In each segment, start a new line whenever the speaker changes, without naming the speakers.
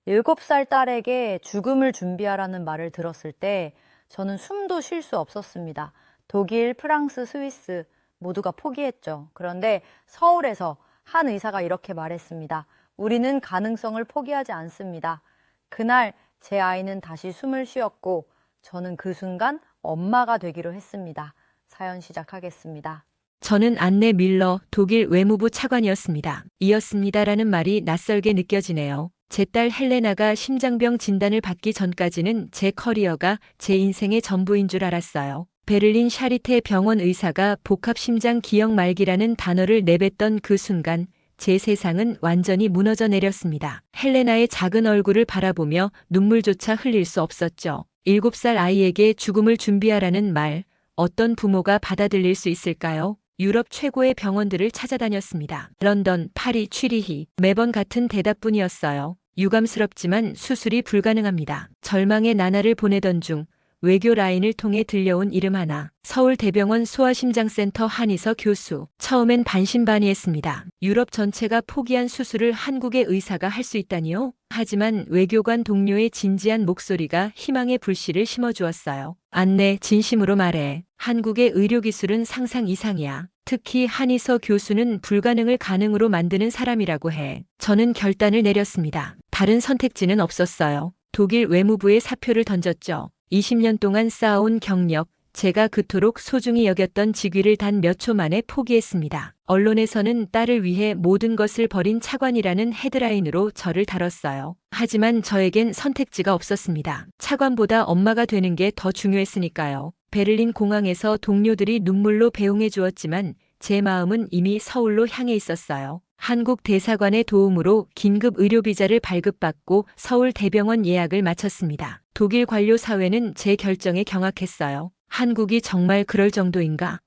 7살 딸에게 죽음을 준비하라는 말을 들었을 때 저는 숨도 쉴 수 없었습니다. 독일, 프랑스, 스위스 모두가 포기했죠. 그런데 서울에서 한 의사가 이렇게 말했습니다. 우리는 가능성을 포기하지 않습니다. 그날 제 아이는 다시 숨을 쉬었고 저는 그 순간 엄마가 되기로 했습니다. 사연 시작하겠습니다.
저는 안내 밀러 독일 외무부 차관이었습니다. 이었습니다라는 말이 낯설게 느껴지네요. 제 딸 헬레나가 심장병 진단을 받기 전까지는 제 커리어가 제 인생의 전부인 줄 알았어요. 베를린 샤리테 병원 의사가 복합심장 기형 말기라는 단어를 내뱉던 그 순간 제 세상은 완전히 무너져 내렸습니다. 헬레나의 작은 얼굴을 바라보며 눈물조차 흘릴 수 없었죠. 7살 아이에게 죽음을 준비하라는 말, 어떤 부모가 받아들일 수 있을까요? 유럽 최고의 병원들을 찾아다녔습니다. 런던, 파리, 취리히 매번 같은 대답뿐이었어요. 유감스럽지만 수술이 불가능합니다. 절망의 나날을 보내던 중 외교 라인을 통해 들려온 이름 하나. 서울대병원 소아심장센터 한의서 교수. 처음엔 반신반의했습니다. 유럽 전체가 포기한 수술을 한국의 의사가 할 수 있다니요? 하지만 외교관 동료의 진지한 목소리가 희망의 불씨를 심어주었어요. 안내, 진심으로 말해. 한국의 의료기술은 상상 이상이야. 특히 한의서 교수는 불가능을 가능으로 만드는 사람이라고 해. 저는 결단을 내렸습니다. 다른 선택지는 없었어요. 독일 외무부에 사표를 던졌죠. 20년 동안 쌓아온 경력, 제가 그토록 소중히 여겼던 직위를 단 몇 초 만에 포기했습니다. 언론에서는 딸을 위해 모든 것을 버린 차관이라는 헤드라인으로 저를 다뤘어요. 하지만 저에겐 선택지가 없었습니다. 차관보다 엄마가 되는 게 더 중요했으니까요. 베를린 공항에서 동료들이 눈물로 배웅해 주었지만 제 마음은 이미 서울로 향해 있었어요. 한국 대사관의 도움으로 긴급 의료비자를 발급받고 서울 대병원 예약을 마쳤습니다. 독일 관료 사회는 제 결정에 경악했어요. 한국이 정말 그럴 정도인가?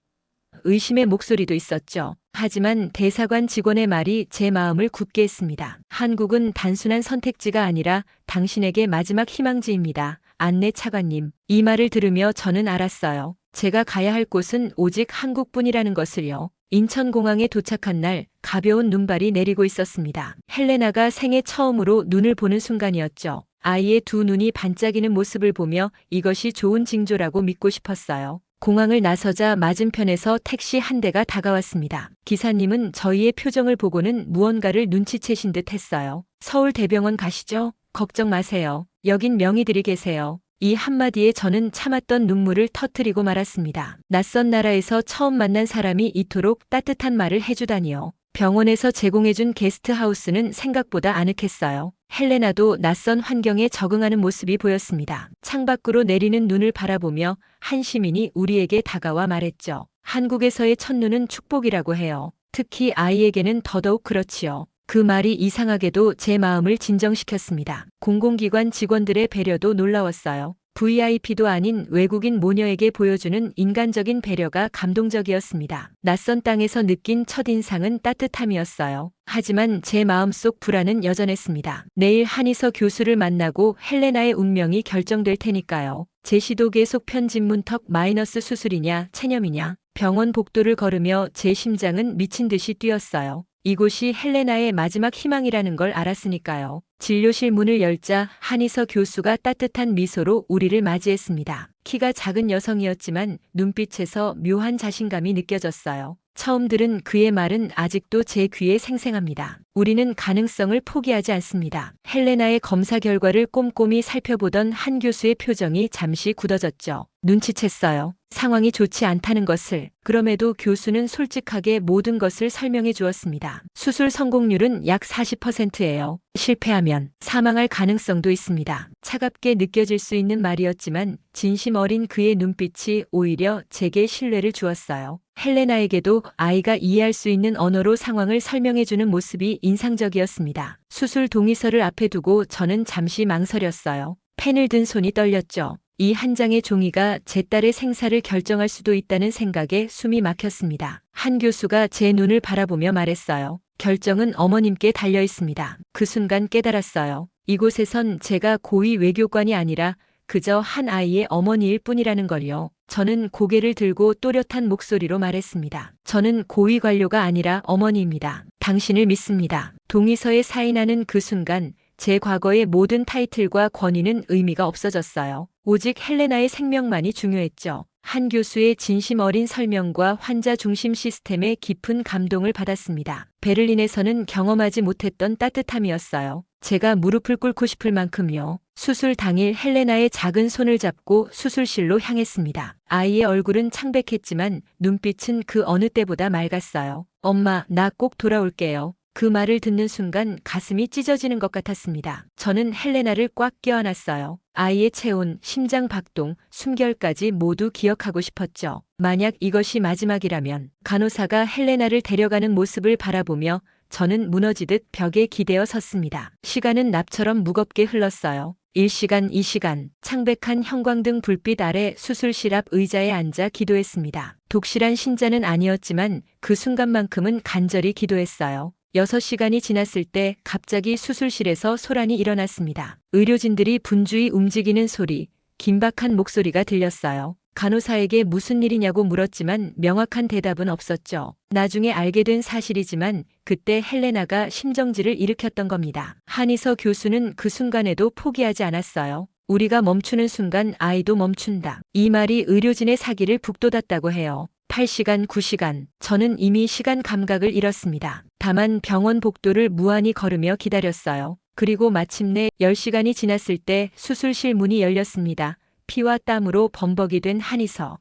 의심의 목소리도 있었죠. 하지만 대사관 직원의 말이 제 마음을 굳게 했습니다. 한국은 단순한 선택지가 아니라 당신에게 마지막 희망지입니다. 안내 차관님. 이 말을 들으며 저는 알았어요. 제가 가야 할 곳은 오직 한국뿐이라는 것을요. 인천공항에 도착한 날 가벼운 눈발이 내리고 있었습니다. 헬레나가 생애 처음으로 눈을 보는 순간이었죠. 아이의 두 눈이 반짝이는 모습을 보며 이것이 좋은 징조라고 믿고 싶었어요. 공항을 나서자 맞은편에서 택시 한 대가 다가왔습니다. 기사님은 저희의 표정을 보고는 무언가를 눈치채신 듯 했어요. 서울대병원 가시죠? 걱정 마세요. 여긴 명의들이 계세요. 이 한마디에 저는 참았던 눈물을 터뜨리고 말았습니다. 낯선 나라에서 처음 만난 사람이 이토록 따뜻한 말을 해주다니요. 병원에서 제공해준 게스트하우스는 생각보다 아늑했어요. 헬레나도 낯선 환경에 적응하는 모습이 보였습니다. 창밖으로 내리는 눈을 바라보며 한 시민이 우리에게 다가와 말했죠. 한국에서의 첫눈은 축복이라고 해요. 특히 아이에게는 더더욱 그렇지요. 그 말이 이상하게도 제 마음을 진정시켰습니다. 공공기관 직원들의 배려도 놀라웠어요. VIP도 아닌 외국인 모녀에게 보여주는 인간적인 배려가 감동적이었습니다. 낯선 땅에서 느낀 첫인상은 따뜻함이었어요. 하지만 제 마음속 불안은 여전했습니다. 내일 한의서 교수를 만나고 헬레나의 운명이 결정될 테니까요. 제시도 계속 편집 문턱 마이너스 수술이냐 체념이냐. 병원 복도를 걸으며 제 심장은 미친 듯이 뛰었어요. 이곳이 헬레나의 마지막 희망이라는 걸 알았으니까요. 진료실 문을 열자 한의서 교수가 따뜻한 미소로 우리를 맞이했습니다. 키가 작은 여성이었지만 눈빛에서 묘한 자신감이 느껴졌어요. 처음 들은 그의 말은 아직도 제 귀에 생생합니다. 우리는 가능성을 포기하지 않습니다. 헬레나의 검사 결과를 꼼꼼히 살펴보던 한 교수의 표정이 잠시 굳어졌죠. 눈치챘어요. 상황이 좋지 않다는 것을. 그럼에도 교수는 솔직하게 모든 것을 설명해 주었습니다. 수술 성공률은 약 40%예요. 실패하면 사망할 가능성도 있습니다. 차갑게 느껴질 수 있는 말이었지만 진심 어린 그의 눈빛이 오히려 제게 신뢰를 주었어요. 헬레나에게도 아이가 이해할 수 있는 언어로 상황을 설명해주는 모습이 인상적이었습니다. 수술 동의서를 앞에 두고 저는 잠시 망설였어요. 펜을 든 손이 떨렸죠. 이 한 장의 종이가 제 딸의 생사를 결정할 수도 있다는 생각에 숨이 막혔습니다. 한 교수가 제 눈을 바라보며 말했어요. 결정은 어머님께 달려 있습니다. 그 순간 깨달았어요. 이곳에선 제가 고위 외교관이 아니라 그저 한 아이의 어머니일 뿐이라는 걸요. 저는 고개를 들고 또렷한 목소리로 말했습니다. 저는 고위 관료가 아니라 어머니입니다. 당신을 믿습니다. 동의서에 사인하는 그 순간 제 과거의 모든 타이틀과 권위는 의미가 없어졌어요. 오직 헬레나의 생명만이 중요했죠. 한 교수의 진심 어린 설명과 환자 중심 시스템에 깊은 감동을 받았습니다. 베를린에서는 경험하지 못했던 따뜻함이었어요. 제가 무릎을 꿇고 싶을 만큼요. 수술 당일 헬레나의 작은 손을 잡고 수술실로 향했습니다. 아이의 얼굴은 창백했지만 눈빛은 그 어느 때보다 맑았어요. 엄마, 나 꼭 돌아올게요. 그 말을 듣는 순간 가슴이 찢어지는 것 같았습니다. 저는 헬레나를 꽉 껴안았어요. 아이의 체온, 심장 박동, 숨결까지 모두 기억하고 싶었죠. 만약 이것이 마지막이라면 간호사가 헬레나를 데려가는 모습을 바라보며 저는 무너지듯 벽에 기대어 섰습니다. 시간은 납처럼 무겁게 흘렀어요. 1시간, 2시간, 창백한 형광등 불빛 아래 수술실 앞 의자에 앉아 기도했습니다. 독실한 신자는 아니었지만 그 순간만큼은 간절히 기도했어요. 6시간이 지났을 때 갑자기 수술실에서 소란이 일어났습니다. 의료진들이 분주히 움직이는 소리, 긴박한 목소리가 들렸어요. 간호사에게 무슨 일이냐고 물었지만 명확한 대답은 없었죠. 나중에 알게 된 사실이지만 그때 헬레나가 심정지를 일으켰던 겁니다. 한의서 교수는 그 순간에도 포기하지 않았어요. 우리가 멈추는 순간 아이도 멈춘다. 이 말이 의료진의 사기를 북돋았다고 해요. 8시간, 9시간. 저는 이미 시간 감각을 잃었습니다. 다만 병원 복도를 무한히 걸으며 기다렸어요. 그리고 마침내 10시간이 지났을 때 수술실 문이 열렸습니다. 피와 땀으로 범벅이 된 한의서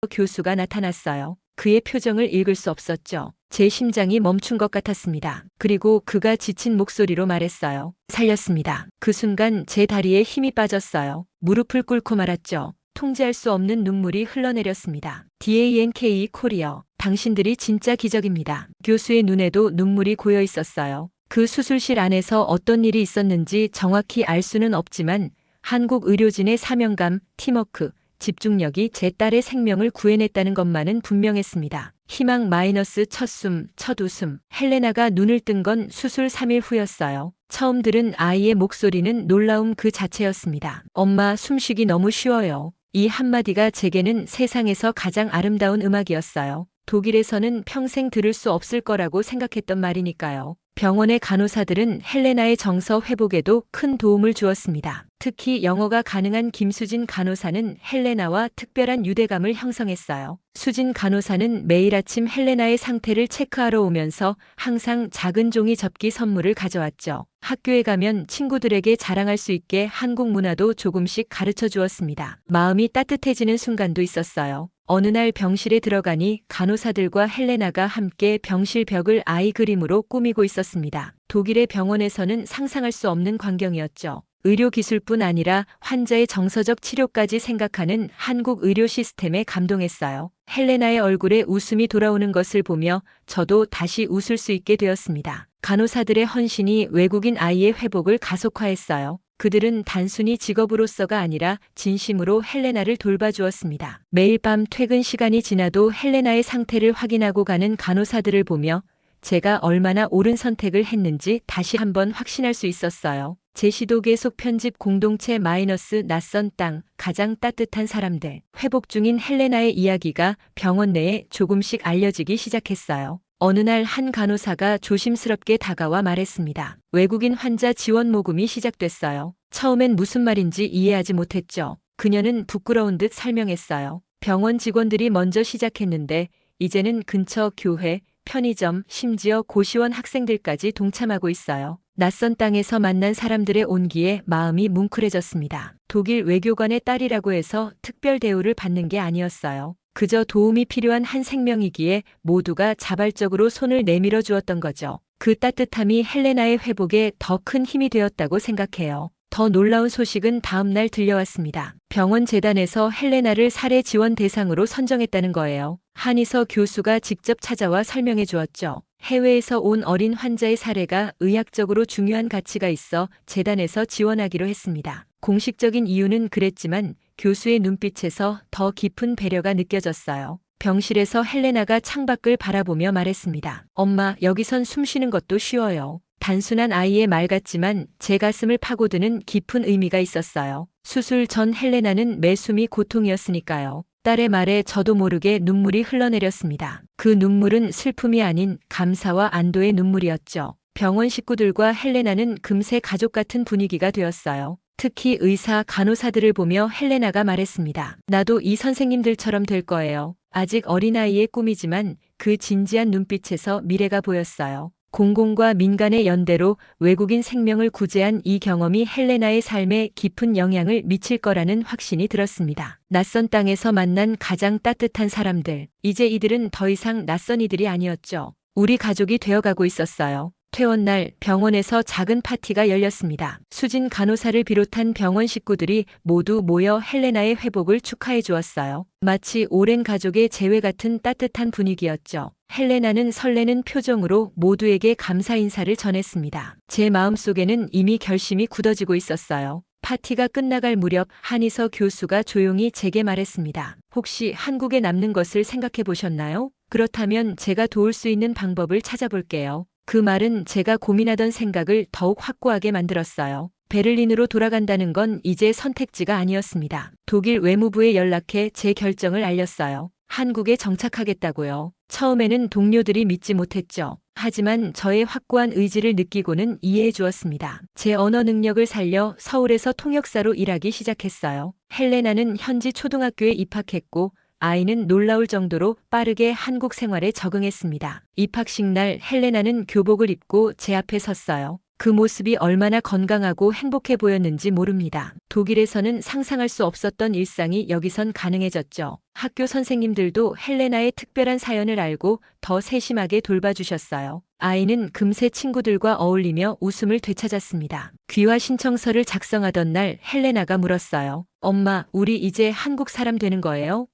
교수가 나타났어요. 그의 표정을 읽을 수 없었죠. 제 심장이 멈춘 것 같았습니다. 그리고 그가 지친 목소리로 말했어요. 살렸습니다. 그 순간 제 다리에 힘이 빠졌어요. 무릎을 꿇고 말았죠. 통제할 수 없는 눈물이 흘러내렸습니다. DANK 코리어, 당신들이 진짜 기적입니다. 교수의 눈에도 눈물이 고여 있었어요. 그 수술실 안에서 어떤 일이 있었는지 정확히 알 수는 없지만 한국 의료진의 사명감, 팀워크, 집중력이 제 딸의 생명을 구해냈다는 것만은 분명했습니다. 희망 마이너스 첫 숨, 첫 웃음. 헬레나가 눈을 뜬 건 수술 3일 후였어요. 처음 들은 아이의 목소리는 놀라움 그 자체였습니다. 엄마, 숨쉬기 너무 쉬워요. 이 한마디가 제게는 세상에서 가장 아름다운 음악이었어요. 독일에서는 평생 들을 수 없을 거라고 생각했던 말이니까요. 병원의 간호사들은 헬레나의 정서 회복에도 큰 도움을 주었습니다. 특히 영어가 가능한 김수진 간호사는 헬레나와 특별한 유대감을 형성했어요. 수진 간호사는 매일 아침 헬레나의 상태를 체크하러 오면서 항상 작은 종이 접기 선물을 가져왔죠. 학교에 가면 친구들에게 자랑할 수 있게 한국 문화도 조금씩 가르쳐 주었습니다. 마음이 따뜻해지는 순간도 있었어요. 어느 날 병실에 들어가니 간호사들과 헬레나가 함께 병실 벽을 아이 그림으로 꾸미고 있었습니다. 독일의 병원에서는 상상할 수 없는 광경이었죠. 의료기술뿐 아니라 환자의 정서적 치료까지 생각하는 한국 의료 시스템에 감동했어요. 헬레나의 얼굴에 웃음이 돌아오는 것을 보며 저도 다시 웃을 수 있게 되었습니다. 간호사들의 헌신이 외국인 아이의 회복을 가속화했어요. 그들은 단순히 직업으로서가 아니라 진심으로 헬레나를 돌봐주었습니다. 매일 밤 퇴근 시간이 지나도 헬레나의 상태를 확인하고 가는 간호사들을 보며 제가 얼마나 옳은 선택을 했는지 다시 한번 확신할 수 있었어요. 제시도 계속 편집 공동체 마이너스 낯선 땅, 가장 따뜻한 사람들. 회복 중인 헬레나의 이야기가 병원 내에 조금씩 알려지기 시작했어요. 어느 날 한 간호사가 조심스럽게 다가와 말했습니다. 외국인 환자 지원 모금이 시작됐어요. 처음엔 무슨 말인지 이해하지 못했죠. 그녀는 부끄러운 듯 설명했어요. 병원 직원들이 먼저 시작했는데 이제는 근처 교회, 편의점, 심지어 고시원 학생들까지 동참하고 있어요. 낯선 땅에서 만난 사람들의 온기에 마음이 뭉클해졌습니다. 독일 외교관의 딸이라고 해서 특별 대우를 받는 게 아니었어요. 그저 도움이 필요한 한 생명이기에 모두가 자발적으로 손을 내밀어 주었던 거죠. 그 따뜻함이 헬레나의 회복에 더 큰 힘이 되었다고 생각해요. 더 놀라운 소식은 다음 날 들려왔습니다. 병원 재단에서 헬레나를 사례 지원 대상으로 선정했다는 거예요. 한의서 교수가 직접 찾아와 설명해 주었죠. 해외에서 온 어린 환자의 사례가 의학적으로 중요한 가치가 있어 재단에서 지원하기로 했습니다. 공식적인 이유는 그랬지만 교수의 눈빛에서 더 깊은 배려가 느껴졌어요. 병실에서 헬레나가 창밖을 바라보며 말했습니다. 엄마, 여기선 숨 쉬는 것도 쉬워요. 단순한 아이의 말 같지만 제 가슴을 파고드는 깊은 의미가 있었어요. 수술 전 헬레나는 매 숨이 고통이었으니까요. 딸의 말에 저도 모르게 눈물이 흘러내렸습니다. 그 눈물은 슬픔이 아닌 감사와 안도의 눈물이었죠. 병원 식구들과 헬레나는 금세 가족 같은 분위기가 되었어요. 특히 의사, 간호사들을 보며 헬레나가 말했습니다. 나도 이 선생님들처럼 될 거예요. 아직 어린아이의 꿈이지만 그 진지한 눈빛에서 미래가 보였어요. 공공과 민간의 연대로 외국인 생명을 구제한 이 경험이 헬레나의 삶에 깊은 영향을 미칠 거라는 확신이 들었습니다. 낯선 땅에서 만난 가장 따뜻한 사람들. 이제 이들은 더 이상 낯선 이들이 아니었죠. 우리 가족이 되어가고 있었어요. 퇴원날 병원에서 작은 파티가 열렸습니다. 수진 간호사를 비롯한 병원 식구들이 모두 모여 헬레나의 회복을 축하해 주었어요. 마치 오랜 가족의 재회 같은 따뜻한 분위기였죠. 헬레나는 설레는 표정으로 모두에게 감사 인사를 전했습니다. 제 마음속에는 이미 결심이 굳어지고 있었어요. 파티가 끝나갈 무렵 한희서 교수가 조용히 제게 말했습니다. 혹시 한국에 남는 것을 생각해 보셨나요? 그렇다면 제가 도울 수 있는 방법을 찾아볼게요. 그 말은 제가 고민하던 생각을 더욱 확고하게 만들었어요. 베를린으로 돌아간다는 건 이제 선택지가 아니었습니다. 독일 외무부에 연락해 제 결정을 알렸어요. 한국에 정착하겠다고요. 처음에는 동료들이 믿지 못했죠. 하지만 저의 확고한 의지를 느끼고는 이해해 주었습니다. 제 언어 능력을 살려 서울에서 통역사로 일하기 시작했어요. 헬레나는 현지 초등학교에 입학했고 아이는 놀라울 정도로 빠르게 한국 생활에 적응했습니다. 입학식 날 헬레나는 교복을 입고 제 앞에 섰어요. 그 모습이 얼마나 건강하고 행복해 보였는지 모릅니다. 독일에서는 상상할 수 없었던 일상이 여기선 가능해졌죠. 학교 선생님들도 헬레나의 특별한 사연을 알고 더 세심하게 돌봐주셨어요. 아이는 금세 친구들과 어울리며 웃음을 되찾았습니다. 귀화 신청서를 작성하던 날 헬레나가 물었어요. 엄마, 우리 이제 한국 사람 되는 거예요?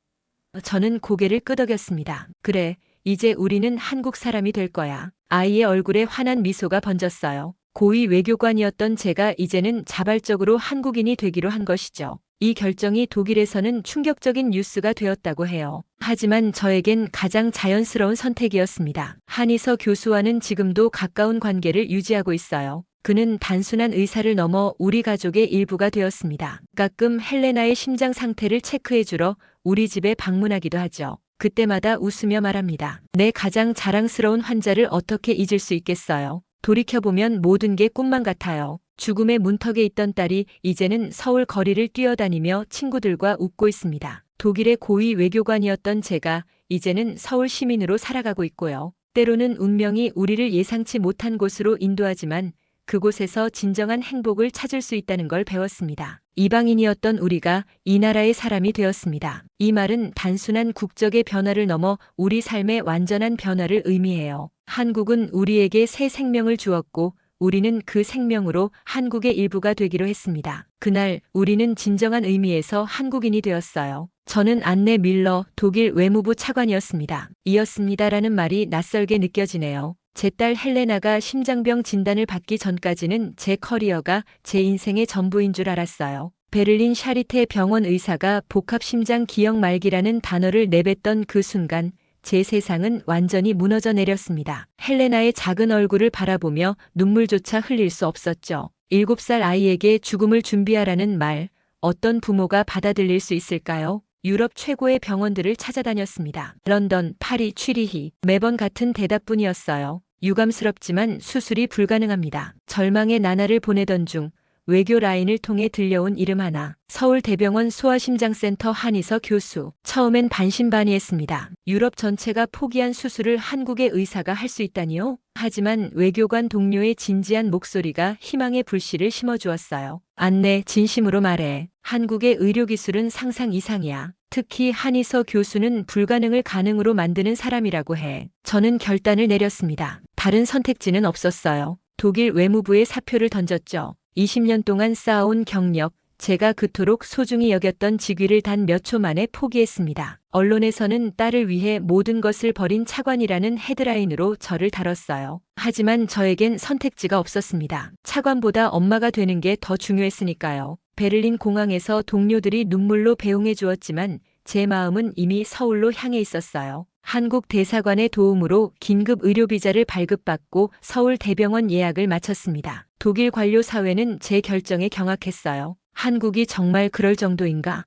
저는 고개를 끄덕였습니다. 그래, 이제 우리는 한국 사람이 될 거야. 아이의 얼굴에 환한 미소가 번졌어요. 고위 외교관이었던 제가 이제는 자발적으로 한국인이 되기로 한 것이죠. 이 결정이 독일에서는 충격적인 뉴스가 되었다고 해요. 하지만 저에겐 가장 자연스러운 선택이었습니다. 한희서 교수와는 지금도 가까운 관계를 유지하고 있어요. 그는 단순한 의사를 넘어 우리 가족의 일부가 되었습니다. 가끔 헬레나의 심장 상태를 체크해주러 우리 집에 방문하기도 하죠. 그때마다 웃으며 말합니다. 내 가장 자랑스러운 환자를 어떻게 잊을 수 있겠어요. 돌이켜보면 모든 게 꿈만 같아요. 죽음의 문턱에 있던 딸이 이제는 서울 거리를 뛰어다니며 친구들과 웃고 있습니다. 독일의 고위 외교관이었던 제가 이제는 서울 시민으로 살아가고 있고요. 때로는 운명이 우리를 예상치 못한 곳으로 인도하지만 그곳에서 진정한 행복을 찾을 수 있다는 걸 배웠습니다. 이방인이었던 우리가 이 나라의 사람이 되었습니다. 이 말은 단순한 국적의 변화를 넘어 우리 삶의 완전한 변화를 의미해요. 한국은 우리에게 새 생명을 주었고 우리는 그 생명으로 한국의 일부가 되기로 했습니다. 그날 우리는 진정한 의미에서 한국인이 되었어요. 저는 안내 밀러 독일 외무부 차관이었습니다. 이었습니다라는 말이 낯설게 느껴지네요. 제 딸 헬레나가 심장병 진단을 받기 전까지는 제 커리어가 제 인생의 전부인 줄 알았어요. 베를린 샤리테 병원 의사가 복합심장 기형 말기라는 단어를 내뱉던 그 순간 제 세상은 완전히 무너져 내렸습니다. 헬레나의 작은 얼굴을 바라보며 눈물조차 흘릴 수 없었죠. 7살 아이에게 죽음을 준비하라는 말, 어떤 부모가 받아들일 수 있을까요? 유럽 최고의 병원들을 찾아다녔습니다. 런던, 파리, 취리히 매번 같은 대답뿐이었어요. 유감스럽지만 수술이 불가능합니다. 절망의 나날을 보내던 중 외교 라인을 통해 들려온 이름 하나. 서울대병원 소아심장센터 한희서 교수. 처음엔 반신반의했습니다. 유럽 전체가 포기한 수술을 한국의 의사가 할 수 있다니요? 하지만 외교관 동료의 진지한 목소리가 희망의 불씨를 심어주었어요. 안내, 진심으로 말해. 한국의 의료기술은 상상 이상이야. 특히 한희서 교수는 불가능을 가능으로 만드는 사람이라고 해. 저는 결단을 내렸습니다. 다른 선택지는 없었어요. 독일 외무부에 사표를 던졌죠. 20년 동안 쌓아온 경력, 제가 그토록 소중히 여겼던 직위를 단 몇 초 만에 포기했습니다. 언론에서는 딸을 위해 모든 것을 버린 차관이라는 헤드라인으로 저를 다뤘어요. 하지만 저에겐 선택지가 없었습니다. 차관보다 엄마가 되는 게 더 중요했으니까요. 베를린 공항에서 동료들이 눈물로 배웅해 주었지만 제 마음은 이미 서울로 향해 있었어요. 한국 대사관의 도움으로 긴급 의료비자를 발급받고 서울 대병원 예약을 마쳤습니다. 독일 관료 사회는 제 결정에 경악했어요. 한국이 정말 그럴 정도인가?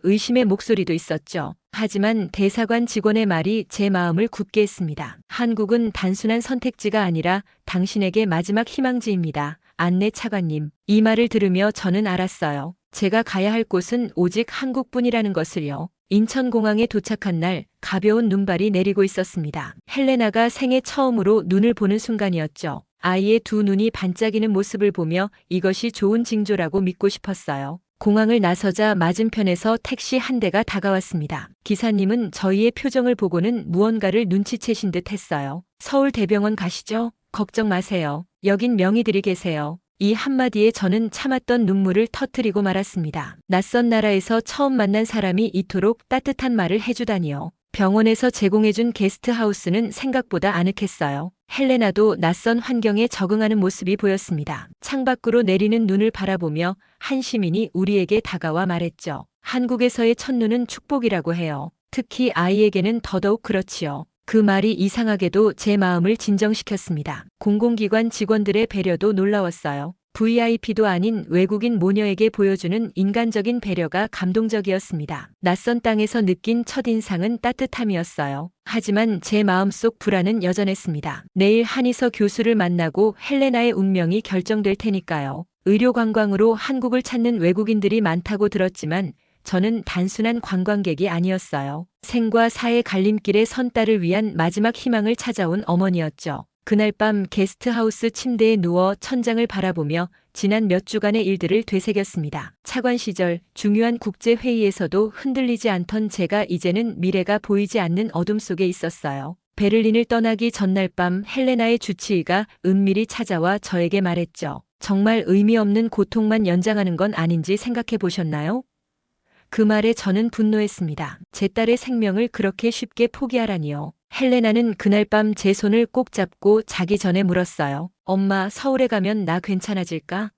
의심의 목소리도 있었죠. 하지만 대사관 직원의 말이 제 마음을 굳게 했습니다. 한국은 단순한 선택지가 아니라 당신에게 마지막 희망지입니다. 안내 차관님. 이 말을 들으며 저는 알았어요. 제가 가야 할 곳은 오직 한국뿐이라는 것을요. 인천공항에 도착한 날 가벼운 눈발이 내리고 있었습니다. 헬레나가 생애 처음으로 눈을 보는 순간이었죠. 아이의 두 눈이 반짝이는 모습을 보며 이것이 좋은 징조라고 믿고 싶었어요. 공항을 나서자 맞은편에서 택시 한 대가 다가왔습니다. 기사님은 저희의 표정을 보고는 무언가를 눈치채신 듯 했어요. 서울대병원 가시죠? 걱정 마세요. 여긴 명의들이 계세요. 이 한마디에 저는 참았던 눈물을 터뜨리고 말았습니다. 낯선 나라에서 처음 만난 사람이 이토록 따뜻한 말을 해주다니요. 병원에서 제공해준 게스트하우스는 생각보다 아늑했어요. 헬레나도 낯선 환경에 적응하는 모습이 보였습니다. 창밖으로 내리는 눈을 바라보며 한 시민이 우리에게 다가와 말했죠. 한국에서의 첫눈은 축복이라고 해요. 특히 아이에게는 더더욱 그렇지요. 그 말이 이상하게도 제 마음을 진정시켰습니다. 공공기관 직원들의 배려도 놀라웠어요. VIP도 아닌 외국인 모녀에게 보여주는 인간적인 배려가 감동적이었습니다. 낯선 땅에서 느낀 첫인상은 따뜻함이었어요. 하지만 제 마음속 불안은 여전했습니다. 내일 한의서 교수를 만나고 헬레나의 운명이 결정될 테니까요. 의료관광으로 한국을 찾는 외국인들이 많다고 들었지만 저는 단순한 관광객이 아니었어요. 생과 사의 갈림길에 선 딸을 위한 마지막 희망을 찾아온 어머니였죠. 그날 밤 게스트하우스 침대에 누워 천장을 바라보며 지난 몇 주간의 일들을 되새겼습니다. 차관 시절 중요한 국제회의에서도 흔들리지 않던 제가 이제는 미래가 보이지 않는 어둠 속에 있었어요. 베를린을 떠나기 전날 밤 헬레나의 주치의가 은밀히 찾아와 저에게 말했죠. 정말 의미 없는 고통만 연장하는 건 아닌지 생각해 보셨나요? 그 말에 저는 분노했습니다. 제 딸의 생명을 그렇게 쉽게 포기하라니요. 헬레나는 그날 밤 제 손을 꼭 잡고 자기 전에 물었어요. 엄마, 서울에 가면 나 괜찮아질까?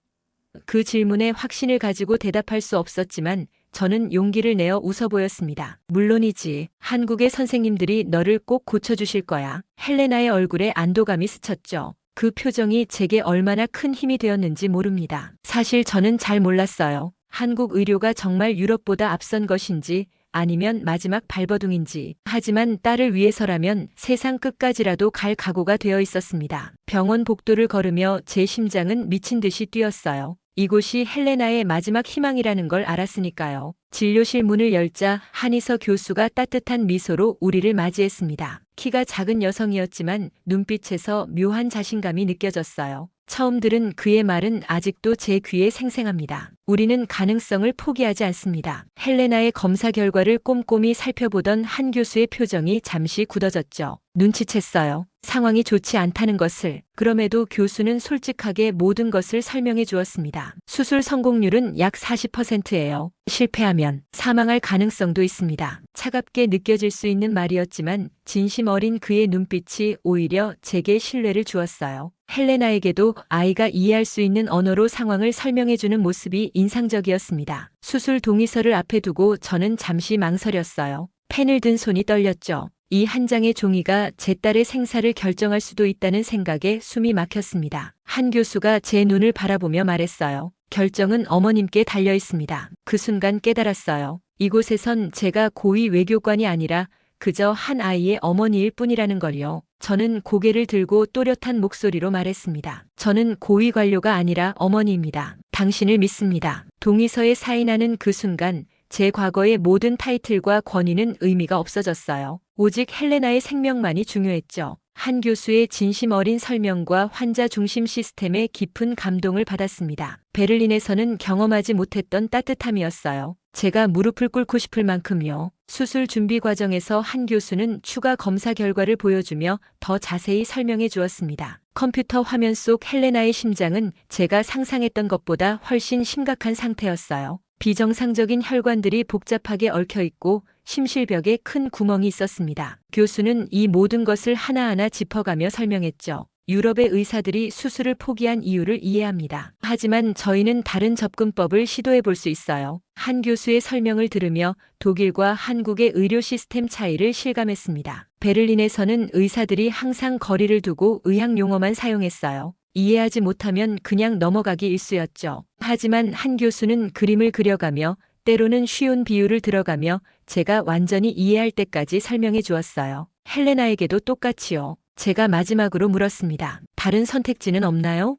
그 질문에 확신을 가지고 대답할 수 없었지만 저는 용기를 내어 웃어 보였습니다. 물론이지. 한국의 선생님들이 너를 꼭 고쳐주실 거야. 헬레나의 얼굴에 안도감이 스쳤죠. 그 표정이 제게 얼마나 큰 힘이 되었는지 모릅니다. 사실 저는 잘 몰랐어요. 한국 의료가 정말 유럽보다 앞선 것인지 아니면 마지막 발버둥인지. 하지만 딸을 위해서라면 세상 끝까지라도 갈 각오가 되어 있었습니다. 병원 복도를 걸으며 제 심장은 미친 듯이 뛰었어요. 이곳이 헬레나의 마지막 희망이라는 걸 알았으니까요. 진료실 문을 열자 한의서 교수가 따뜻한 미소로 우리를 맞이했습니다. 키가 작은 여성이었지만 눈빛에서 묘한 자신감이 느껴졌어요. 처음 들은 그의 말은 아직도 제 귀에 생생합니다. 우리는 가능성을 포기하지 않습니다. 헬레나의 검사 결과를 꼼꼼히 살펴보던 한 교수의 표정이 잠시 굳어졌죠. 눈치챘어요. 상황이 좋지 않다는 것을. 그럼에도 교수는 솔직하게 모든 것을 설명해 주었습니다. 수술 성공률은 약 40%예요. 실패하면 사망할 가능성도 있습니다. 차갑게 느껴질 수 있는 말이었지만 진심 어린 그의 눈빛이 오히려 제게 신뢰를 주었어요. 헬레나에게도 아이가 이해할 수 있는 언어로 상황을 설명해주는 모습이 인상적이었습니다. 수술 동의서를 앞에 두고 저는 잠시 망설였어요. 펜을 든 손이 떨렸죠. 이 한 장의 종이가 제 딸의 생사를 결정할 수도 있다는 생각에 숨이 막혔습니다. 한 교수가 제 눈을 바라보며 말했어요. 결정은 어머님께 달려 있습니다. 그 순간 깨달았어요. 이곳에선 제가 고위 외교관이 아니라 그저 한 아이의 어머니일 뿐이라는 걸요. 저는 고개를 들고 또렷한 목소리로 말했습니다. 저는 고위 관료가 아니라 어머니입니다. 당신을 믿습니다. 동의서에 사인하는 그 순간 제 과거의 모든 타이틀과 권위는 의미가 없어졌어요. 오직 헬레나의 생명만이 중요했죠. 한 교수의 진심 어린 설명과 환자 중심 시스템에 깊은 감동을 받았습니다. 베를린에서는 경험하지 못했던 따뜻함이었어요. 제가 무릎을 꿇고 싶을 만큼요. 수술 준비 과정에서 한 교수는 추가 검사 결과를 보여주며 더 자세히 설명해 주었습니다. 컴퓨터 화면 속 헬레나의 심장은 제가 상상했던 것보다 훨씬 심각한 상태였어요. 비정상적인 혈관들이 복잡하게 얽혀 있고 심실벽에 큰 구멍이 있었습니다. 교수는 이 모든 것을 하나하나 짚어가며 설명했죠. 유럽의 의사들이 수술을 포기한 이유를 이해합니다. 하지만 저희는 다른 접근법을 시도해 볼 수 있어요. 한 교수의 설명을 들으며 독일과 한국의 의료 시스템 차이를 실감했습니다. 베를린에서는 의사들이 항상 거리를 두고 의학 용어만 사용했어요. 이해하지 못하면 그냥 넘어가기 일쑤였죠. 하지만 한 교수는 그림을 그려가며 때로는 쉬운 비유를 들어가며 제가 완전히 이해할 때까지 설명해 주었어요. 헬레나에게도 똑같이요. 제가 마지막으로 물었습니다. 다른 선택지는 없나요?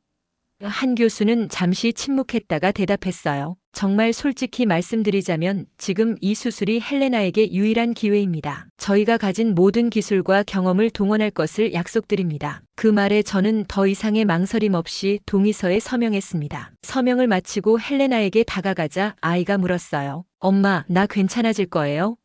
한 교수는 잠시 침묵했다가 대답했어요. 정말 솔직히 말씀드리자면 지금 이 수술이 헬레나에게 유일한 기회입니다. 저희가 가진 모든 기술과 경험을 동원할 것을 약속드립니다. 그 말에 저는 더 이상의 망설임 없이 동의서에 서명했습니다. 서명을 마치고 헬레나에게 다가가자 아이가 물었어요. 엄마, 나 괜찮아질 거예요?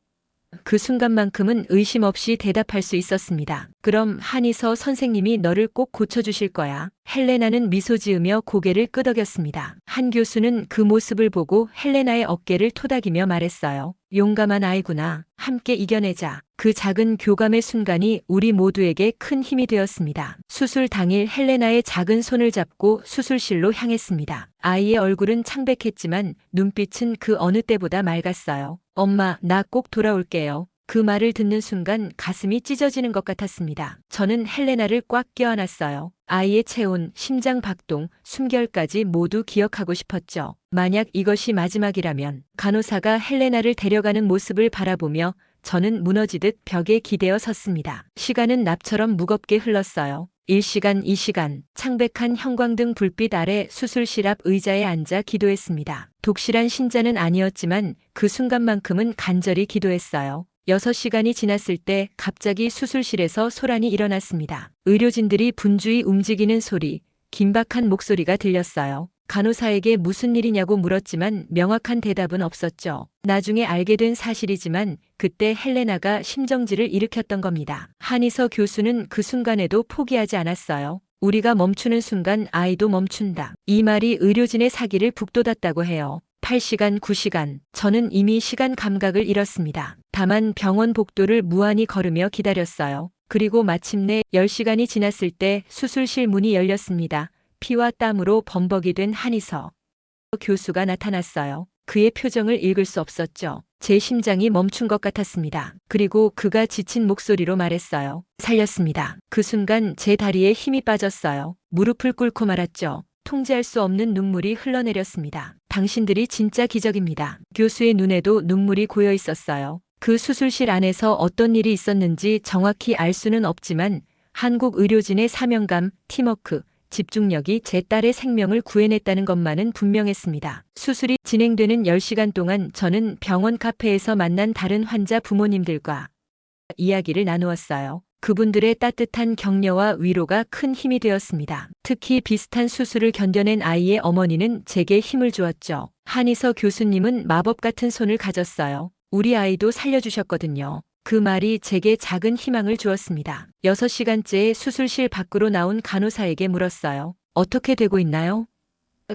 그 순간만큼은 의심 없이 대답할 수 있었습니다. 그럼 한의서 선생님이 너를 꼭 고쳐주실 거야. 헬레나는 미소 지으며 고개를 끄덕였습니다. 한 교수는 그 모습을 보고 헬레나의 어깨를 토닥이며 말했어요. 용감한 아이구나. 함께 이겨내자. 그 작은 교감의 순간이 우리 모두에게 큰 힘이 되었습니다. 수술 당일 헬레나의 작은 손을 잡고 수술실로 향했습니다. 아이의 얼굴은 창백했지만 눈빛은 그 어느 때보다 맑았어요. 엄마, 나 꼭 돌아올게요. 그 말을 듣는 순간 가슴이 찢어지는 것 같았습니다. 저는 헬레나를 꽉 껴안았어요. 아이의 체온, 심장 박동, 숨결까지 모두 기억하고 싶었죠. 만약 이것이 마지막이라면 간호사가 헬레나를 데려가는 모습을 바라보며 저는 무너지듯 벽에 기대어 섰습니다. 시간은 납처럼 무겁게 흘렀어요. 1시간, 2시간, 창백한 형광등 불빛 아래 수술실 앞 의자에 앉아 기도했습니다. 독실한 신자는 아니었지만 그 순간만큼은 간절히 기도했어요. 6시간이 지났을 때 갑자기 수술실에서 소란이 일어났습니다. 의료진들이 분주히 움직이는 소리, 긴박한 목소리가 들렸어요. 간호사에게 무슨 일이냐고 물었지만 명확한 대답은 없었죠. 나중에 알게 된 사실이지만 그때 헬레나가 심정지를 일으켰던 겁니다. 한의서 교수는 그 순간에도 포기하지 않았어요. 우리가 멈추는 순간 아이도 멈춘다. 이 말이 의료진의 사기를 북돋았다고 해요. 8시간, 9시간. 저는 이미 시간 감각을 잃었습니다. 다만 병원 복도를 무한히 걸으며 기다렸어요. 그리고 마침내 10시간이 지났을 때 수술실 문이 열렸습니다. 피와 땀으로 범벅이 된 한의서 교수가 나타났어요. 그의 표정을 읽을 수 없었죠. 제 심장이 멈춘 것 같았습니다. 그리고 그가 지친 목소리로 말했어요. 살렸습니다. 그 순간 제 다리에 힘이 빠졌어요. 무릎을 꿇고 말았죠. 통제할 수 없는 눈물이 흘러내렸습니다. 당신들이 진짜 기적입니다. 교수의 눈에도 눈물이 고여 있었어요. 그 수술실 안에서 어떤 일이 있었는지 정확히 알 수는 없지만 한국 의료진의 사명감, 팀워크, 집중력이 제 딸의 생명을 구해냈다는 것만은 분명했습니다. 수술이 진행되는 10시간 동안 저는 병원 카페에서 만난 다른 환자 부모님들과 이야기를 나누었어요. 그분들의 따뜻한 격려와 위로가 큰 힘이 되었습니다. 특히 비슷한 수술을 견뎌낸 아이의 어머니는 제게 힘을 주었죠. 한의서 교수님은 마법 같은 손을 가졌어요. 우리 아이도 살려주셨거든요. 그 말이 제게 작은 희망을 주었습니다. 6시간째 수술실 밖으로 나온 간호사에게 물었어요. 어떻게 되고 있나요?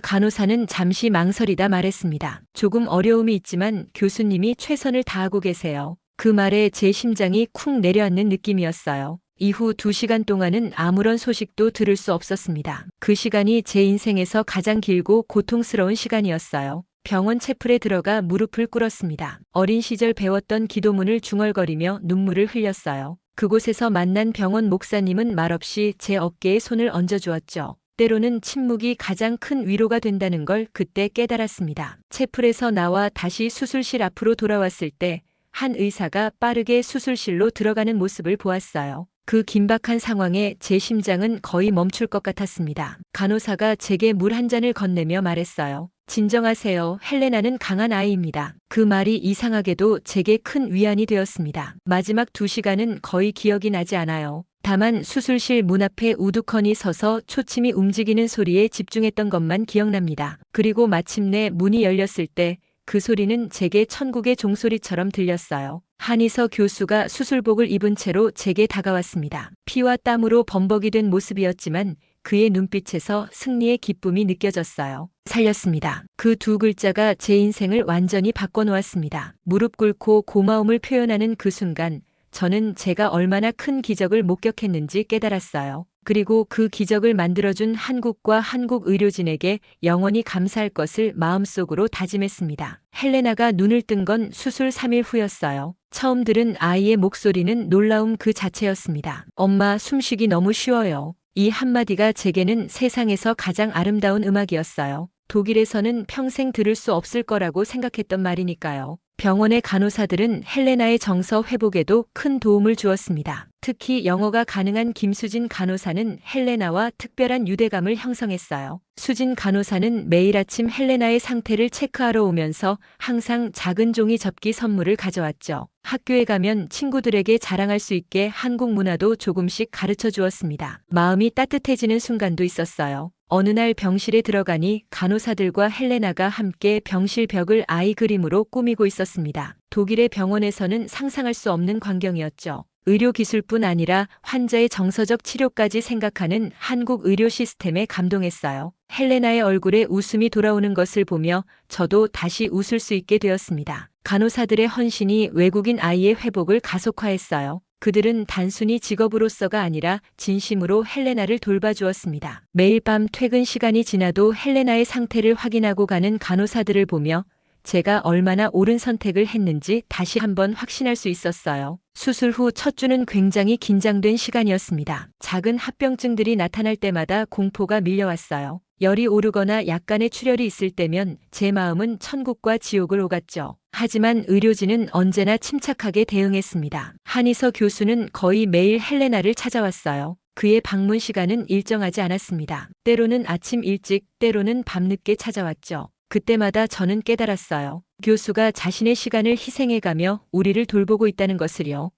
간호사는 잠시 망설이다 말했습니다. 조금 어려움이 있지만 교수님이 최선을 다하고 계세요. 그 말에 제 심장이 쿵 내려앉는 느낌이었어요. 이후 2시간 동안은 아무런 소식도 들을 수 없었습니다. 그 시간이 제 인생에서 가장 길고 고통스러운 시간이었어요. 병원 채플에 들어가 무릎을 꿇었습니다. 어린 시절 배웠던 기도문을 중얼거리며 눈물을 흘렸어요. 그곳에서 만난 병원 목사님은 말없이 제 어깨에 손을 얹어주었죠. 때로는 침묵이 가장 큰 위로가 된다는 걸 그때 깨달았습니다. 채플에서 나와 다시 수술실 앞으로 돌아왔을 때 한 의사가 빠르게 수술실로 들어가는 모습을 보았어요. 그 긴박한 상황에 제 심장은 거의 멈출 것 같았습니다. 간호사가 제게 물 한 잔을 건네며 말했어요. 진정하세요. 헬레나는 강한 아이입니다. 그 말이 이상하게도 제게 큰 위안이 되었습니다. 마지막 2시간은 거의 기억이 나지 않아요. 다만 수술실 문 앞에 우두커니 서서 초침이 움직이는 소리에 집중했던 것만 기억납니다. 그리고 마침내 문이 열렸을 때 그 소리는 제게 천국의 종소리처럼 들렸어요. 한의서 교수가 수술복을 입은 채로 제게 다가왔습니다. 피와 땀으로 범벅이 된 모습이었지만 그의 눈빛에서 승리의 기쁨이 느껴졌어요. 살렸습니다. 그 두 글자가 제 인생을 완전히 바꿔놓았습니다. 무릎 꿇고 고마움을 표현하는 그 순간 저는 제가 얼마나 큰 기적을 목격했는지 깨달았어요. 그리고 그 기적을 만들어준 한국과 한국 의료진에게 영원히 감사할 것을 마음속으로 다짐했습니다. 헬레나가 눈을 뜬 건 수술 3일 후였어요. 처음 들은 아이의 목소리는 놀라움 그 자체였습니다. 엄마, 숨쉬기 너무 쉬워요. 이 한마디가 제게는 세상에서 가장 아름다운 음악이었어요. 독일에서는 평생 들을 수 없을 거라고 생각했던 말이니까요. 병원의 간호사들은 헬레나의 정서 회복에도 큰 도움을 주었습니다. 특히 영어가 가능한 김수진 간호사는 헬레나와 특별한 유대감을 형성했어요. 수진 간호사는 매일 아침 헬레나의 상태를 체크하러 오면서 항상 작은 종이 접기 선물을 가져왔죠. 학교에 가면 친구들에게 자랑할 수 있게 한국 문화도 조금씩 가르쳐 주었습니다. 마음이 따뜻해지는 순간도 있었어요. 어느 날 병실에 들어가니 간호사들과 헬레나가 함께 병실 벽을 아이 그림으로 꾸미고 있었습니다. 독일의 병원에서는 상상할 수 없는 광경이었죠. 의료기술뿐 아니라 환자의 정서적 치료까지 생각하는 한국 의료 시스템에 감동했어요. 헬레나의 얼굴에 웃음이 돌아오는 것을 보며 저도 다시 웃을 수 있게 되었습니다. 간호사들의 헌신이 외국인 아이의 회복을 가속화했어요. 그들은 단순히 직업으로서가 아니라 진심으로 헬레나를 돌봐주었습니다. 매일 밤 퇴근 시간이 지나도 헬레나의 상태를 확인하고 가는 간호사들을 보며 제가 얼마나 옳은 선택을 했는지 다시 한번 확신할 수 있었어요. 수술 후 첫 주는 굉장히 긴장된 시간이었습니다. 작은 합병증들이 나타날 때마다 공포가 밀려왔어요. 열이 오르거나 약간의 출혈이 있을 때면 제 마음은 천국과 지옥을 오갔죠. 하지만 의료진은 언제나 침착하게 대응했습니다. 한의서 교수는 거의 매일 헬레나를 찾아왔어요. 그의 방문 시간은 일정하지 않았습니다. 때로는 아침 일찍, 때로는 밤늦게 찾아왔죠. 그때마다 저는 깨달았어요. 교수가 자신의 시간을 희생해가며 우리를 돌보고 있다는 것을요.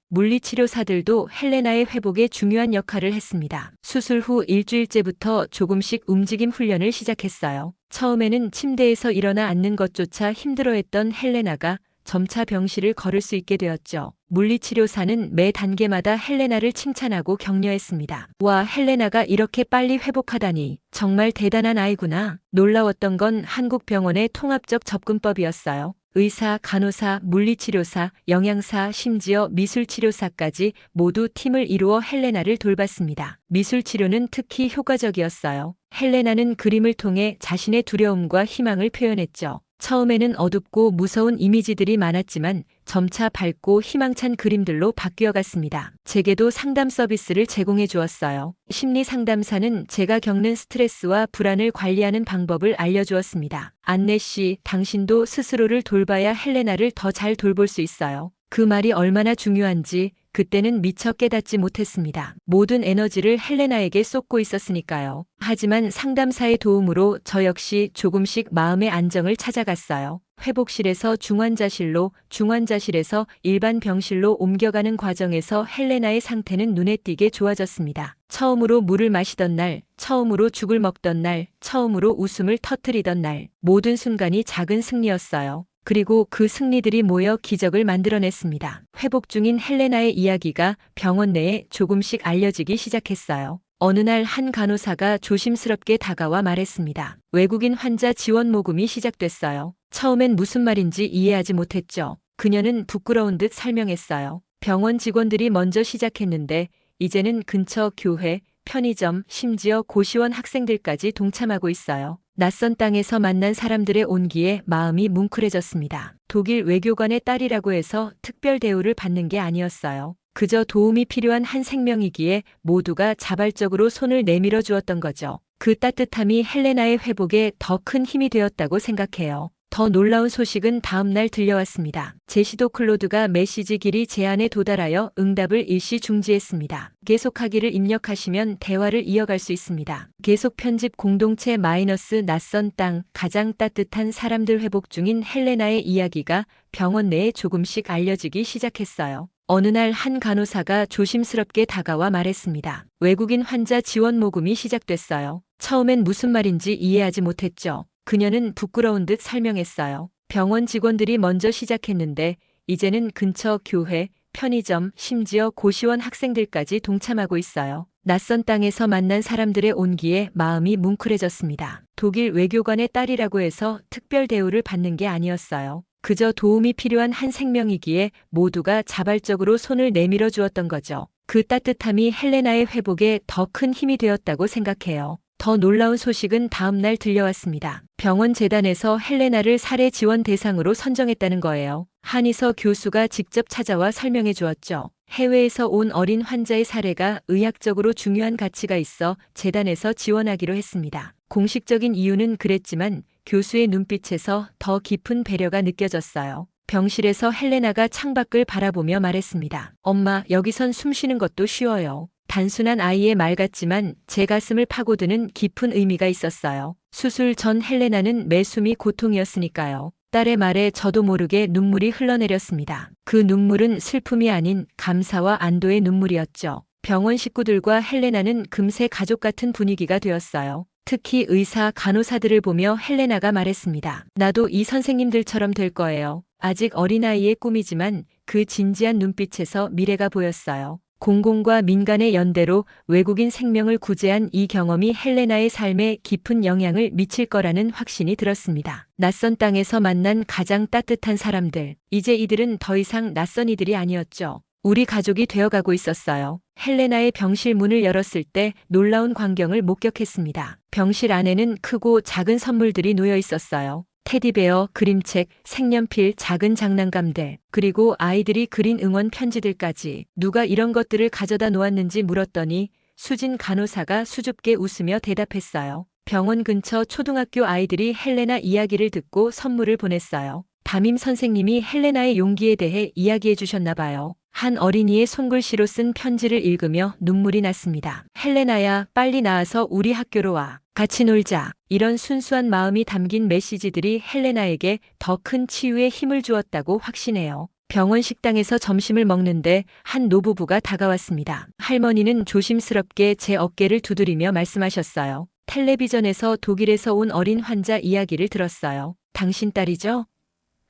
물리치료사들도 헬레나의 회복에 중요한 역할을 했습니다. 수술 후 일주일째부터 조금씩 움직임 훈련을 시작했어요. 처음에는 침대에서 일어나 앉는 것조차 힘들어했던 헬레나가 점차 병실을 걸을 수 있게 되었죠. 물리치료사는 매 단계마다 헬레나를 칭찬하고 격려했습니다. 와, 헬레나가 이렇게 빨리 회복하다니 정말 대단한 아이구나. 놀라웠던 건 한국 병원의 통합적 접근법이었어요. 의사, 간호사, 물리치료사, 영양사, 심지어 미술치료사까지 모두 팀을 이루어 헬레나를 돌봤습니다. 미술치료는 특히 효과적이었어요. 헬레나는 그림을 통해 자신의 두려움과 희망을 표현했죠. 처음에는 어둡고 무서운 이미지들이 많았지만 점차 밝고 희망찬 그림들로 바뀌어 갔습니다. 제게도 상담 서비스를 제공해 주었어요. 심리 상담사는 제가 겪는 스트레스와 불안을 관리하는 방법을 알려주었습니다. 안내 씨, 당신도 스스로를 돌봐야 헬레나를 더 잘 돌볼 수 있어요. 그 말이 얼마나 중요한지 그때는 미처 깨닫지 못했습니다. 모든 에너지를 헬레나에게 쏟고 있었으니까요. 하지만 상담사의 도움으로 저 역시 조금씩 마음의 안정을 찾아갔어요. 회복실에서 중환자실로, 중환자실에서 일반 병실로 옮겨가는 과정에서 헬레나의 상태는 눈에 띄게 좋아졌습니다. 처음으로 물을 마시던 날, 처음으로 죽을 먹던 날, 처음으로 웃음을 터뜨리던 날, 모든 순간이 작은 승리였어요. 그리고 그 승리들이 모여 기적을 만들어냈습니다. 회복 중인 헬레나의 이야기가 병원 내에 조금씩 알려지기 시작했어요. 어느 날 한 간호사가 조심스럽게 다가와 말했습니다. 외국인 환자 지원 모금이 시작됐어요. 처음엔 무슨 말인지 이해하지 못했죠. 그녀는 부끄러운 듯 설명했어요. 병원 직원들이 먼저 시작했는데 이제는 근처 교회, 편의점, 심지어 고시원 학생들까지 동참하고 있어요. 낯선 땅에서 만난 사람들의 온기에 마음이 뭉클해졌습니다. 독일 외교관의 딸이라고 해서 특별 대우를 받는 게 아니었어요. 그저 도움이 필요한 한 생명이기에 모두가 자발적으로 손을 내밀어 주었던 거죠. 그 따뜻함이 헬레나의 회복에 더 큰 힘이 되었다고 생각해요. 더 놀라운 소식은 다음 날 들려왔습니다. 제시도 클로드가 메시지 길이 제한에 도달하여 응답을 일시 중지했습니다. 계속하기를 입력하시면 대화를 이어갈 수 있습니다. 계속 편집 공동체 마이너스 낯선 땅 가장 따뜻한 사람들 회복 중인 헬레나의 이야기가 병원 내에 조금씩 알려지기 시작했어요. 어느 날 한 간호사가 조심스럽게 다가와 말했습니다. 외국인 환자 지원 모금이 시작됐어요. 처음엔 무슨 말인지 이해하지 못했죠. 그녀는 부끄러운 듯 설명했어요. 병원 직원들이 먼저 시작했는데 이제는 근처 교회, 편의점, 심지어 고시원 학생들까지 동참하고 있어요. 낯선 땅에서 만난 사람들의 온기에 마음이 뭉클해졌습니다. 독일 외교관의 딸이라고 해서 특별 대우를 받는 게 아니었어요. 그저 도움이 필요한 한 생명이기에 모두가 자발적으로 손을 내밀어 주었던 거죠. 그 따뜻함이 헬레나의 회복에 더 큰 힘이 되었다고 생각해요. 더 놀라운 소식은 다음 날 들려왔습니다. 병원 재단에서 헬레나를 사례 지원 대상으로 선정했다는 거예요. 한의서 교수가 직접 찾아와 설명해 주었죠. 해외에서 온 어린 환자의 사례가 의학적으로 중요한 가치가 있어 재단에서 지원하기로 했습니다. 공식적인 이유는 그랬지만 교수의 눈빛에서 더 깊은 배려가 느껴졌어요. 병실에서 헬레나가 창밖을 바라보며 말했습니다. 엄마, 여기선 숨 쉬는 것도 쉬워요. 단순한 아이의 말 같지만 제 가슴을 파고드는 깊은 의미가 있었어요. 수술 전 헬레나는 매 숨이 고통이었으니까요. 딸의 말에 저도 모르게 눈물이 흘러내렸습니다. 그 눈물은 슬픔이 아닌 감사와 안도의 눈물이었죠. 병원 식구들과 헬레나는 금세 가족 같은 분위기가 되었어요. 특히 의사, 간호사들을 보며 헬레나가 말했습니다. 나도 이 선생님들처럼 될 거예요. 아직 어린아이의 꿈이지만 그 진지한 눈빛에서 미래가 보였어요. 공공과 민간의 연대로 외국인 생명을 구제한 이 경험이 헬레나의 삶에 깊은 영향을 미칠 거라는 확신이 들었습니다. 낯선 땅에서 만난 가장 따뜻한 사람들. 이제 이들은 더 이상 낯선 이들이 아니었죠. 우리 가족이 되어가고 있었어요. 헬레나의 병실 문을 열었을 때 놀라운 광경을 목격했습니다. 병실 안에는 크고 작은 선물들이 놓여 있었어요. 테디베어, 그림책, 색연필, 작은 장난감들, 그리고 아이들이 그린 응원 편지들까지. 누가 이런 것들을 가져다 놓았는지 물었더니 수진 간호사가 수줍게 웃으며 대답했어요. 병원 근처 초등학교 아이들이 헬레나 이야기를 듣고 선물을 보냈어요. 담임 선생님이 헬레나의 용기에 대해 이야기해 주셨나 봐요. 한 어린이의 손글씨로 쓴 편지를 읽으며 눈물이 났습니다. 헬레나야, 빨리 나와서 우리 학교로 와. 같이 놀자. 이런 순수한 마음이 담긴 메시지들이 헬레나에게 더 큰 치유의 힘을 주었다고 확신해요. 병원 식당에서 점심을 먹는데 한 노부부가 다가왔습니다. 할머니는 조심스럽게 제 어깨를 두드리며 말씀하셨어요. 텔레비전에서 독일에서 온 어린 환자 이야기를 들었어요. 당신 딸이죠?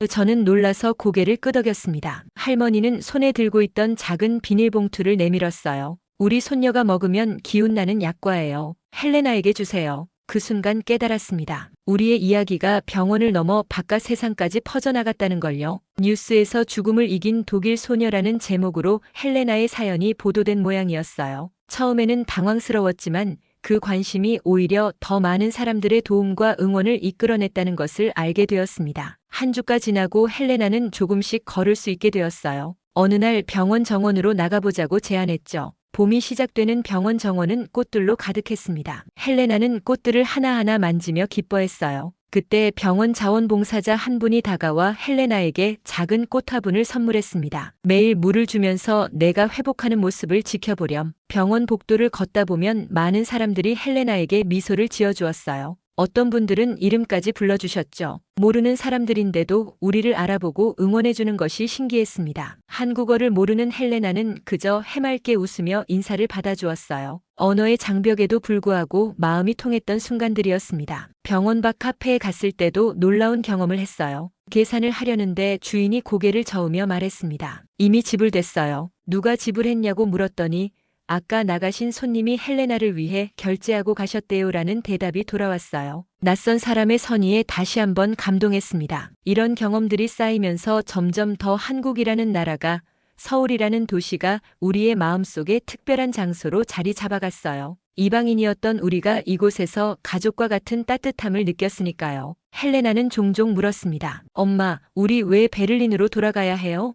저는 놀라서 고개를 끄덕였습니다. 할머니는 손에 들고 있던 작은 비닐봉투를 내밀었어요. 우리 손녀가 먹으면 기운나는 약과예요. 헬레나에게 주세요. 그 순간 깨달았습니다. 우리의 이야기가 병원을 넘어 바깥 세상까지 퍼져나갔다는 걸요. 뉴스에서 죽음을 이긴 독일 소녀라는 제목으로 헬레나의 사연이 보도된 모양이었어요. 처음에는 당황스러웠지만 그 관심이 오히려 더 많은 사람들의 도움과 응원을 이끌어냈다는 것을 알게 되었습니다. 한 주가 지나고 헬레나는 조금씩 걸을 수 있게 되었어요. 어느 날 병원 정원으로 나가보자고 제안했죠. 봄이 시작되는 병원 정원은 꽃들로 가득했습니다. 헬레나는 꽃들을 하나하나 만지며 기뻐했어요. 그때 병원 자원봉사자 한 분이 다가와 헬레나에게 작은 꽃 화분을 선물했습니다. 매일 물을 주면서 내가 회복하는 모습을 지켜보렴. 병원 복도를 걷다 보면 많은 사람들이 헬레나에게 미소를 지어주었어요. 어떤 분들은 이름까지 불러주셨죠. 모르는 사람들인데도 우리를 알아보고 응원해주는 것이 신기했습니다. 한국어를 모르는 헬레나는 그저 해맑게 웃으며 인사를 받아주었어요. 언어의 장벽에도 불구하고 마음이 통했던 순간들이었습니다. 병원 밖 카페에 갔을 때도 놀라운 경험을 했어요. 계산을 하려는데 주인이 고개를 저으며 말했습니다. 이미 지불됐어요. 누가 지불했냐고 물었더니 아까 나가신 손님이 헬레나를 위해 결제하고 가셨대요라는 대답이 돌아왔어요. 낯선 사람의 선의에 다시 한번 감동했습니다. 이런 경험들이 쌓이면서 점점 더 한국이라는 나라가, 서울이라는 도시가 우리의 마음속에 특별한 장소로 자리 잡아갔어요. 이방인이었던 우리가 이곳에서 가족과 같은 따뜻함을 느꼈으니까요. 헬레나는 종종 물었습니다. 엄마, 우리 왜 베를린으로 돌아가야 해요?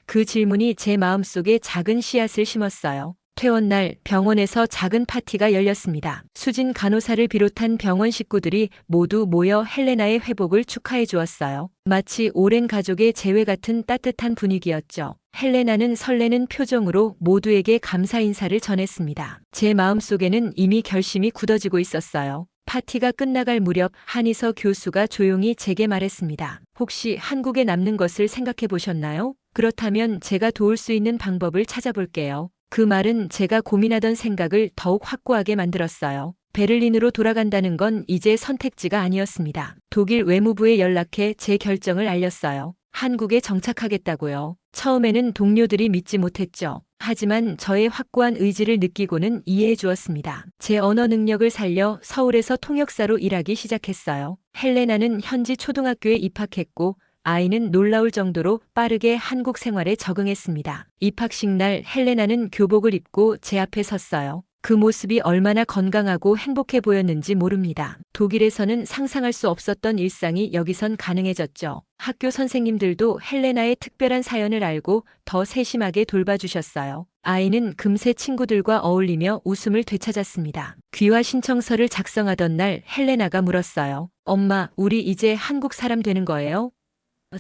그 질문이 제 마음속에 작은 씨앗을 심었어요. 퇴원날 병원에서 작은 파티가 열렸습니다. 수진 간호사를 비롯한 병원 식구들이 모두 모여 헬레나의 회복을 축하해 주었어요. 마치 오랜 가족의 재회 같은 따뜻한 분위기였죠. 헬레나는 설레는 표정으로 모두에게 감사 인사를 전했습니다. 제 마음속에는 이미 결심이 굳어지고 있었어요. 파티가 끝나갈 무렵 한희서 교수가 조용히 제게 말했습니다. 혹시 한국에 남는 것을 생각해 보셨나요? 그렇다면 제가 도울 수 있는 방법을 찾아볼게요. 그 말은 제가 고민하던 생각을 더욱 확고하게 만들었어요. 베를린으로 돌아간다는 건 이제 선택지가 아니었습니다. 독일 외무부에 연락해 제 결정을 알렸어요. 한국에 정착하겠다고요. 처음에는 동료들이 믿지 못했죠. 하지만 저의 확고한 의지를 느끼고는 이해해 주었습니다. 제 언어 능력을 살려 서울에서 통역사로 일하기 시작했어요. 헬레나는 현지 초등학교에 입학했고 아이는 놀라울 정도로 빠르게 한국 생활에 적응했습니다. 입학식 날 헬레나는 교복을 입고 제 앞에 섰어요. 그 모습이 얼마나 건강하고 행복해 보였는지 모릅니다. 독일에서는 상상할 수 없었던 일상이 여기선 가능해졌죠. 학교 선생님들도 헬레나의 특별한 사연을 알고 더 세심하게 돌봐주셨어요. 아이는 금세 친구들과 어울리며 웃음을 되찾았습니다. 귀화 신청서를 작성하던 날 헬레나가 물었어요. 엄마, 우리 이제 한국 사람 되는 거예요?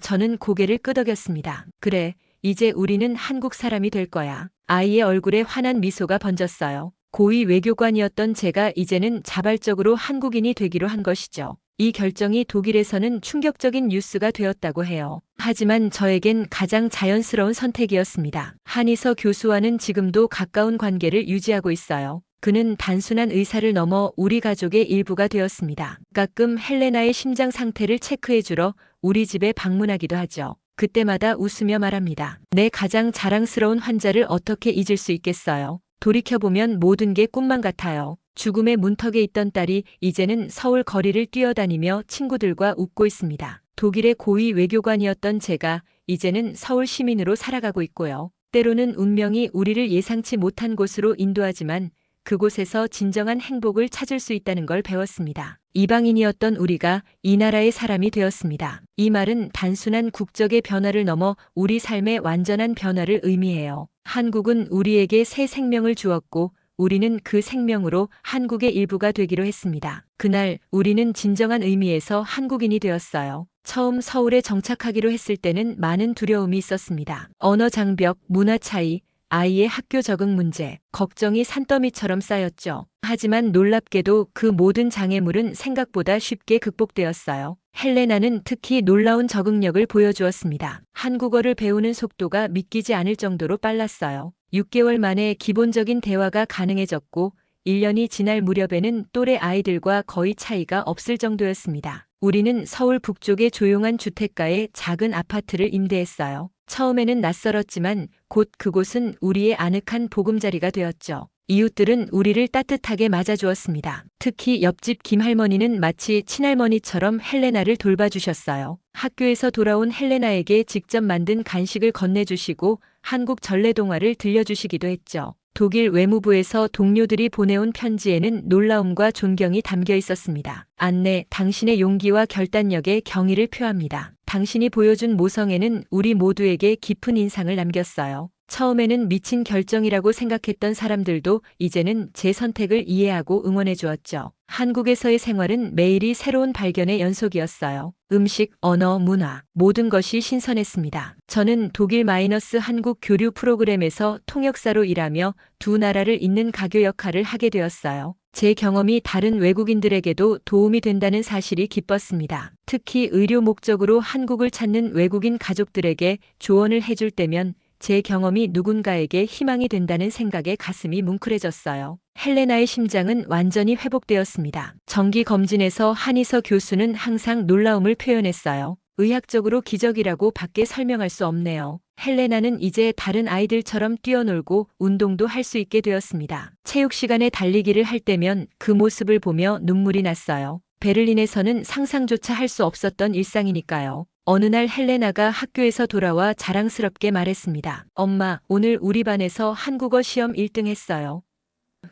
저는 고개를 끄덕였습니다. 그래, 이제 우리는 한국 사람이 될 거야. 아이의 얼굴에 환한 미소가 번졌어요. 고위 외교관이었던 제가 이제는 자발적으로 한국인이 되기로 한 것이죠. 이 결정이 독일에서는 충격적인 뉴스가 되었다고 해요. 하지만 저에겐 가장 자연스러운 선택이었습니다. 한희서 교수와는 지금도 가까운 관계를 유지하고 있어요. 그는 단순한 의사를 넘어 우리 가족의 일부가 되었습니다. 가끔 헬레나의 심장 상태를 체크해주러 우리 집에 방문하기도 하죠. 그때마다 웃으며 말합니다. 내 가장 자랑스러운 환자를 어떻게 잊을 수 있겠어요. 돌이켜보면 모든 게 꿈만 같아요. 죽음의 문턱에 있던 딸이 이제는 서울 거리를 뛰어다니며 친구들과 웃고 있습니다. 독일의 고위 외교관이었던 제가 이제는 서울 시민으로 살아가고 있고요. 때로는 운명이 우리를 예상치 못한 곳으로 인도하지만 그곳에서 진정한 행복을 찾을 수 있다는 걸 배웠습니다. 이방인이었던 우리가 이 나라의 사람이 되었습니다. 이 말은 단순한 국적의 변화를 넘어 우리 삶의 완전한 변화를 의미해요. 한국은 우리에게 새 생명을 주었고 우리는 그 생명으로 한국의 일부가 되기로 했습니다. 그날 우리는 진정한 의미에서 한국인이 되었어요. 처음 서울에 정착하기로 했을 때는 많은 두려움이 있었습니다. 언어 장벽, 문화 차이, 아이의 학교 적응 문제, 걱정이 산더미처럼 쌓였죠. 하지만 놀랍게도 그 모든 장애물은 생각보다 쉽게 극복되었어요. 헬레나는 특히 놀라운 적응력을 보여주었습니다. 한국어를 배우는 속도가 믿기지 않을 정도로 빨랐어요. 6개월 만에 기본적인 대화가 가능해졌고 1년이 지날 무렵에는 또래 아이들과 거의 차이가 없을 정도였습니다. 우리는 서울 북쪽의 조용한 주택가에 작은 아파트를 임대했어요. 처음에는 낯설었지만 곧 그곳은 우리의 아늑한 보금자리가 되었죠. 이웃들은 우리를 따뜻하게 맞아주었습니다. 특히 옆집 김할머니는 마치 친할머니처럼 헬레나를 돌봐주셨어요. 학교에서 돌아온 헬레나에게 직접 만든 간식을 건네주시고 한국 전래동화를 들려주시기도 했죠. 독일 외무부에서 동료들이 보내온 편지에는 놀라움과 존경이 담겨 있었습니다. 안내, 당신의 용기와 결단력에 경의를 표합니다. 당신이 보여준 모성애는 우리 모두에게 깊은 인상을 남겼어요. 처음에는 미친 결정이라고 생각했던 사람들도 이제는 제 선택을 이해하고 응원해 주었죠. 한국에서의 생활은 매일이 새로운 발견의 연속이었어요. 음식, 언어, 문화, 모든 것이 신선했습니다. 저는 독일-한국 교류 프로그램에서 통역사로 일하며 두 나라를 잇는 가교 역할을 하게 되었어요. 제 경험이 다른 외국인들에게도 도움이 된다는 사실이 기뻤습니다. 특히 의료 목적으로 한국을 찾는 외국인 가족들에게 조언을 해줄 때면 제 경험이 누군가에게 희망이 된다는 생각에 가슴이 뭉클해졌어요. 헬레나의 심장은 완전히 회복되었습니다. 정기 검진에서 한희서 교수는 항상 놀라움을 표현했어요. 의학적으로 기적이라고 밖에 설명할 수 없네요. 헬레나는 이제 다른 아이들처럼 뛰어놀고 운동도 할 수 있게 되었습니다. 체육 시간에 달리기를 할 때면 그 모습을 보며 눈물이 났어요. 베를린에서는 상상조차 할 수 없었던 일상이니까요. 어느 날 헬레나가 학교에서 돌아와 자랑스럽게 말했습니다. 엄마, 오늘 우리 반에서 한국어 시험 1등 했어요.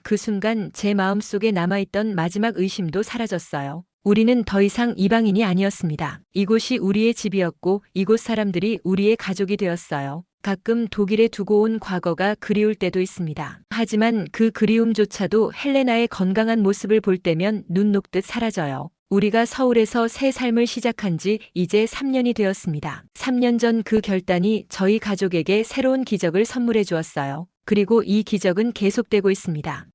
그 순간 제 마음속에 남아있던 마지막 의심도 사라졌어요. 우리는 더 이상 이방인이 아니었습니다. 이곳이 우리의 집이었고 이곳 사람들이 우리의 가족이 되었어요. 가끔 독일에 두고 온 과거가 그리울 때도 있습니다. 하지만 그 그리움조차도 헬레나의 건강한 모습을 볼 때면 눈 녹듯 사라져요. 우리가 서울에서 새 삶을 시작한 지 이제 3년이 되었습니다. 3년 전 그 결단이 저희 가족에게 새로운 기적을 선물해 주었어요. 그리고 이 기적은 계속되고 있습니다.